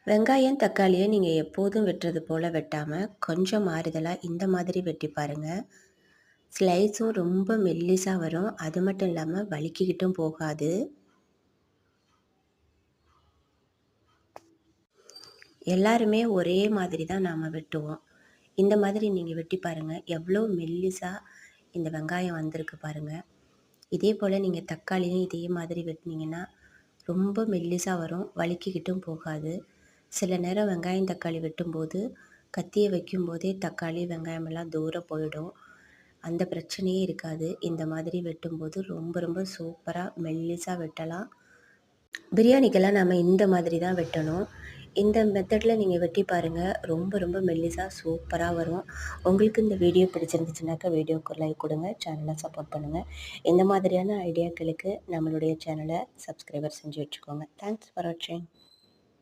வெங்காயம், தக்காளிய நீங்க எப்போதும் வெட்டுறது போல வெட்டாம, கொஞ்சம் மாறுதலா இந்த மாதிரி வெட்டி பாருங்க. ஸ்லைஸும் ரொம்ப மெல்லிசா வரும். அது மட்டும் இல்லாம வழுக்கிக்கிட்டும் போகாது. எல்லாருமே ஒரே மாதிரி தான் நாம வெட்டுவோம். இந்த மாதிரி நீங்க வெட்டி பாருங்க. எவ்வளோ மெல்லிசா இந்த வெங்காயம் வந்திருக்கு பாருங்க. இதே போல நீங்க தக்காளியும் இதே மாதிரி வெட்டுனீங்கன்னா, ரொம்ப மெல்லிசா வரும். வழுக்கிக்கிட்டும் போகாது. சில நேரம் வெங்காயம், தக்காளி வெட்டும்போது, கத்திய வைக்கும்போதே தக்காளி, வெங்காயம் எல்லாம் தூர போயிடும். அந்த பிரச்சனையே இருக்காது. இந்த மாதிரி வெட்டும்போது ரொம்ப ரொம்ப சூப்பரா மெல்லிசா வெட்டலாம். பிரியாணிக்கெல்லாம் நம்ம இந்த மாதிரி தான் வெட்டணும். இந்த மெத்தடில் நீங்கள் வெட்டி பாருங்கள். ரொம்ப ரொம்ப மெல்லிசா சூப்பரா வரும். உங்களுக்கு இந்த வீடியோ பிடிச்சிருந்துச்சுனாக்கா வீடியோக்கு லைக் கொடுங்க. சேனலை சப்போர்ட் பண்ணுங்கள். இந்த மாதிரியான ஐடியாக்களுக்கு நம்மளுடைய சேனலை சப்ஸ்கிரைபர் செஞ்சு வச்சுக்கோங்க. தேங்க்ஸ் ஃபார் வாட்சிங்.